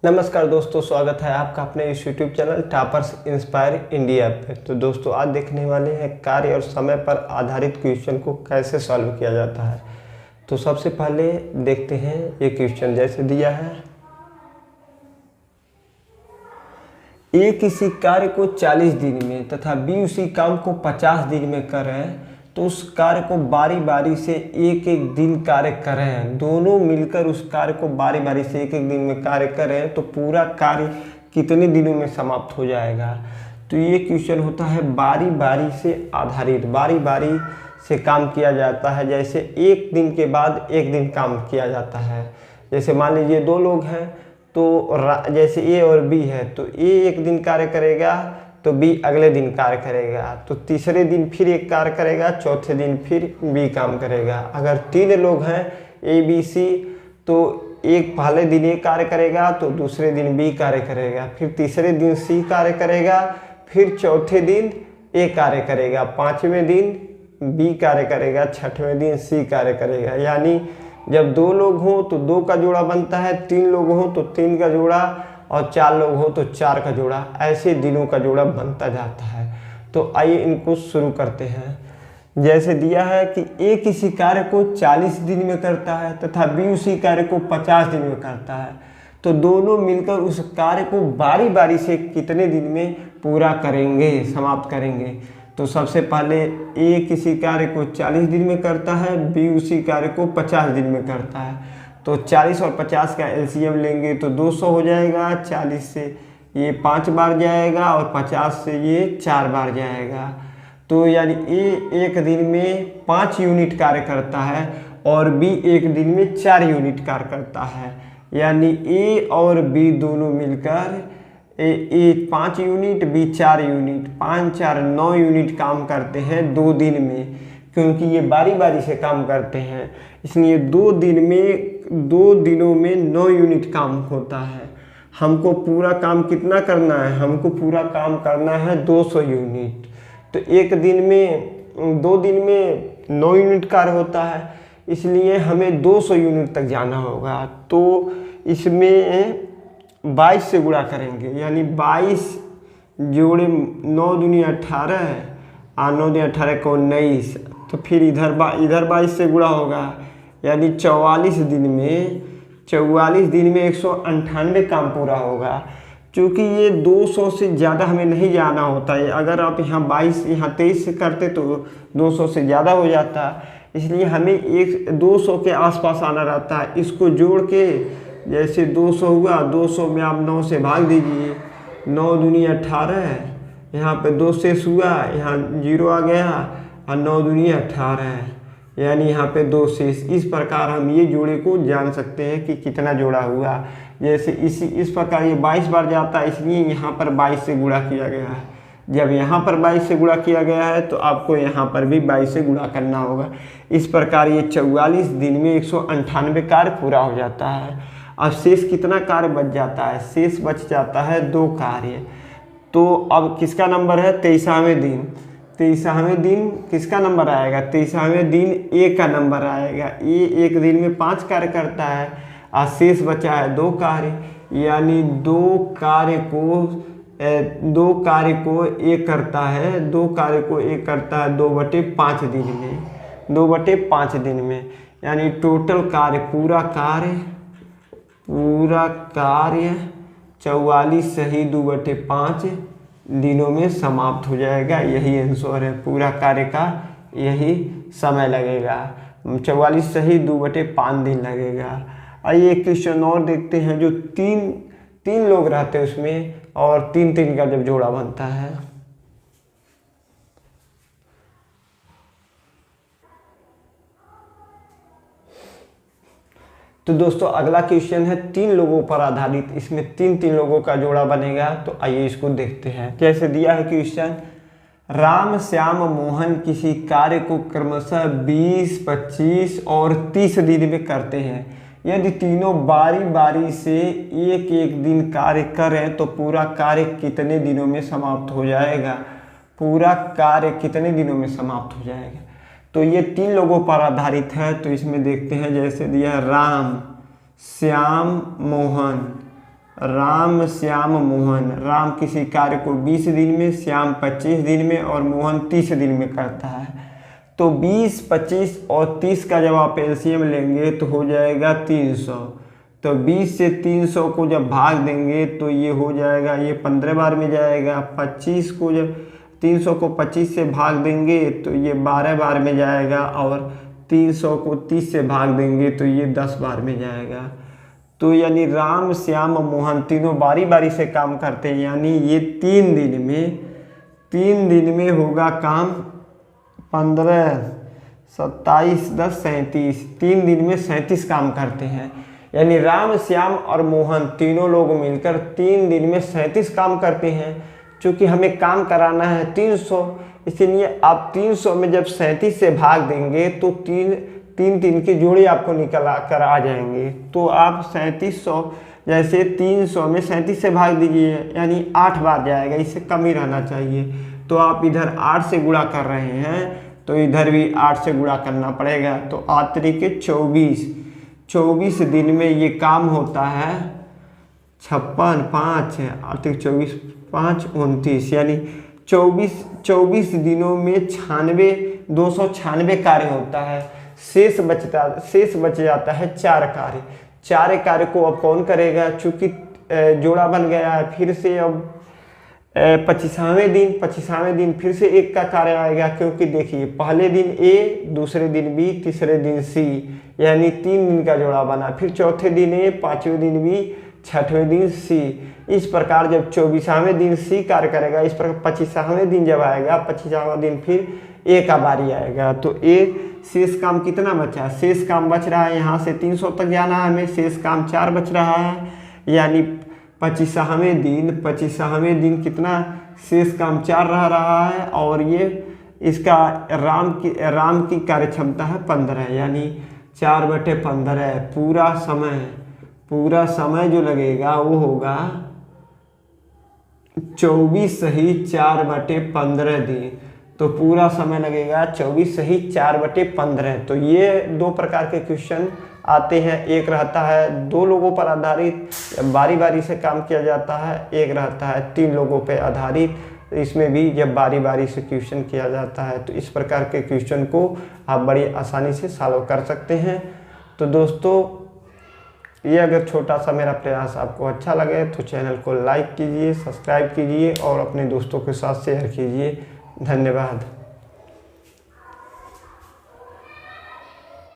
नमस्कार दोस्तों, स्वागत है आपका अपने इस YouTube channel toppers inspire India पे। तो दोस्तों आज देखने वाले हैं कार्य और समय पर आधारित क्वेश्चन को कैसे सॉल्व किया जाता है। तो सबसे पहले देखते हैं ये क्वेश्चन जैसे दिया है। ए किसी कार्य को 40 दिन में तथा बी उसी काम को 50 दिन में करें तो उस कार्य को बारी बारी से एक एक दिन कार्य करें। दोनों मिलकर उस कार्य को बारी बारी से एक एक दिन में कार्य करें तो पूरा कार्य कितने दिनों में समाप्त हो जाएगा। तो ये क्वेश्चन होता है बारी बारी से आधारित, बारी बारी से काम किया जाता है। जैसे एक दिन के बाद एक दिन काम किया जाता है। जैसे मान लीजिए दो लोग हैं तो जैसे ए और बी है तो ए एक दिन कार्य करेगा तो बी अगले दिन कार्य करेगा, तो तीसरे दिन फिर एक कार्य करेगा, चौथे दिन फिर बी काम करेगा। अगर तीन लोग हैं ए बी सी तो एक पहले दिन ए कार्य करेगा तो दूसरे दिन बी कार्य करेगा, फिर तीसरे दिन सी कार्य करेगा, फिर चौथे दिन ए कार्य करेगा, पाँचवें दिन बी कार्य करेगा, छठवें दिन सी कार्य करेगा। यानी जब दो लोग हों तो दो का जोड़ा बनता है, तीन लोग हों तो तीन का जोड़ा, और चार लोग हो तो चार का जोड़ा, ऐसे दिनों का जोड़ा बनता जाता है। तो आइए इनको शुरू करते हैं। जैसे दिया है कि ए किसी कार्य को 40 दिन में करता है तथा बी उसी कार्य को 50 दिन में करता है, तो दोनों मिलकर उस कार्य को बारी बारी से कितने दिन में पूरा करेंगे, समाप्त करेंगे। तो सबसे पहले ए किसी कार्य को 40 दिन में करता है, बी उसी कार्य को 50 दिन में करता है। तो 40 और 50 का एलसीएम लेंगे तो 200 हो जाएगा। 40 से ये 5 बार जाएगा और 50 से ये 4 बार जाएगा। तो यानी ए एक दिन में 5 यूनिट कार्य करता है और बी एक दिन में 4 यूनिट कार्य करता है। यानी ए और बी दोनों मिलकर ए 5 यूनिट, बी 4 यूनिट, 5 4 9 यूनिट काम करते हैं 2 दिन में। क्योंकि ये बारी बारी से काम करते हैं इसलिए 2 दिनों में 9 यूनिट काम होता है। हमको पूरा काम कितना करना है, हमको पूरा काम करना है 200 यूनिट। तो एक दिन में 2 दिन में 9 यूनिट कार्य होता है, इसलिए हमें 200 यूनिट तक जाना होगा। तो इसमें 22 से गुणा करेंगे, यानी 22 जोड़े 9 दूनी 18 और 9 दूनी 18 को 19, तो फिर इधर 22 से गुणा होगा, यानी 44 दिन में 198 काम पूरा होगा। क्योंकि ये 200 से ज़्यादा हमें नहीं जाना होता है। अगर आप यहाँ 22 यहाँ 23 से करते तो 200 से ज़्यादा हो जाता, इसलिए हमें 200 के आसपास आना रहता है। इसको जोड़ के जैसे 200 हुआ, 200 में आप 9 से भाग दीजिए, 9 दूनी 18, यहाँ पे 2 शेष हुआ, यहाँ 0 आ गया और 9 दूनी 18, यानी यहाँ पे 2 शेष। इस प्रकार हम ये जोड़े को जान सकते हैं कि कितना जोड़ा हुआ। जैसे इस प्रकार ये 22 बार जाता है, इसलिए यहाँ पर 22 से गुणा किया गया है। जब यहाँ पर 22 से गुणा किया गया है तो आपको यहाँ पर भी 22 से गुणा करना होगा। इस प्रकार ये 44 दिन में 198 कार्य पूरा हो जाता है। अब शेष कितना कार्य बच जाता है, शेष बच जाता है 2 कार्य। तो अब किसका नंबर है, 23वां दिन। 23वां दिन किसका नंबर आएगा, 23वां दिन ए का नंबर आएगा। ए एक दिन में 5 कार्य करता है और शेष बचा है 2 कार्य, यानी 2 कार्य को ए करता है, 2 कार्य को ए करता है 2/5 दिन में, 2/5 दिन में। यानी टोटल कार्य पूरा कार्य 44 सही 2/5 दिनों में समाप्त हो जाएगा। यही आंसर है, पूरा कार्य का यही समय लगेगा। 44 सही 2/5 दिन लगेगा। आइए एक क्वेश्चन और देखते हैं जो तीन लोग रहते हैं उसमें, और 3 का जब जोड़ा बनता है। तो दोस्तों अगला क्वेश्चन है 3 लोगों पर आधारित, इसमें 3 लोगों का जोड़ा बनेगा। तो आइए इसको देखते हैं। जैसे दिया है क्वेश्चन, राम श्याम मोहन किसी कार्य को क्रमशः 20 25 और 30 दिन में करते हैं। यदि तीनों बारी बारी से एक एक दिन कार्य करें तो पूरा कार्य कितने दिनों में समाप्त हो जाएगा, पूरा कार्य कितने दिनों में समाप्त हो जाएगा। तो ये 3 लोगों पर आधारित है। तो इसमें देखते हैं जैसे दिया राम श्याम मोहन, राम श्याम मोहन, राम किसी कार्य को 20 दिन में, श्याम 25 दिन में और मोहन 30 दिन में करता है। तो 20, 25 और 30 का जब आप एलसीएम लेंगे तो हो जाएगा 300। तो 20 से 300 को जब भाग देंगे तो ये हो जाएगा, ये 15 बार में जाएगा। 25 को जब 300 को 25 से भाग देंगे तो ये 12 बार में जाएगा और 300 को 30 से भाग देंगे तो ये 10 बार में जाएगा। तो यानी राम श्याम मोहन तीनों बारी बारी से काम करते हैं, यानी ये 3 दिन में होगा काम। 15, 27, 10, 37, 3 दिन में 37 काम करते हैं। यानी राम श्याम और मोहन तीनों लोग मिलकर 3 दिन में 37 काम करते हैं। चूँकि हमें काम कराना है 300, इसलिए आप 300 में जब 37 से भाग देंगे तो तीन की जोड़ी आपको निकल कर आ जाएंगे। तो आप 3700 जैसे 300 में 37 से भाग दीजिए, यानी 8 बार जाएगा, इससे कम ही रहना चाहिए। तो आप इधर 8 से गुणा कर रहे हैं तो इधर भी 8 से गुणा करना पड़ेगा। तो 8 तरीके 24 दिन में ये काम होता है। 56, 5, 8, 24, 5, 29, यानी 24 दिनों में 296 कार्य होता है। शेष बच जाता है 4 कार्य। 4 कार्य को अब कौन करेगा? चूँकि जोड़ा बन गया है, फिर से अब 25वें दिन फिर से 1 का कार्य आएगा। क्योंकि देखिए पहले दिन A, दूसरे दिन B, तीसरे दिन C, यानी 3 दिन का जोड़ा बना। फिर चौथे दिन A, 5वें दिन B, 6वें दिन C। इस प्रकार जब 24वें दिन C कार्य करेगा, इस प्रकार 25वें दिन जब आएगा, 25वां दिन फिर A का बारी आएगा। तो A शेष काम कितना बचा? शेष काम बच रहा है, यहाँ से 300 तक जाना है हमें, शेष काम 4 बच रहा है। यानी 25वें दिन कितना शेष काम 4 रहा है। और ये इसका राम की कार्य क्षमता है 15, यानी 4/15। पूरा समय जो लगेगा वो होगा 24 सही 4/15 दिन। तो पूरा समय लगेगा 24 सही 4/15। तो ये 2 प्रकार के क्वेश्चन आते हैं। एक रहता है 2 लोगों पर आधारित, बारी बारी से काम किया जाता है। एक रहता है 3 लोगों पर आधारित, इसमें भी जब बारी बारी से क्वेश्चन किया जाता है। तो इस प्रकार के क्वेश्चन को आप बड़ी आसानी से सॉल्व कर सकते हैं। तो दोस्तों, ये अगर छोटा सा मेरा प्रयास आपको अच्छा लगे तो चैनल को लाइक कीजिए, सब्सक्राइब कीजिए और अपने दोस्तों के साथ शेयर कीजिए। धन्यवाद।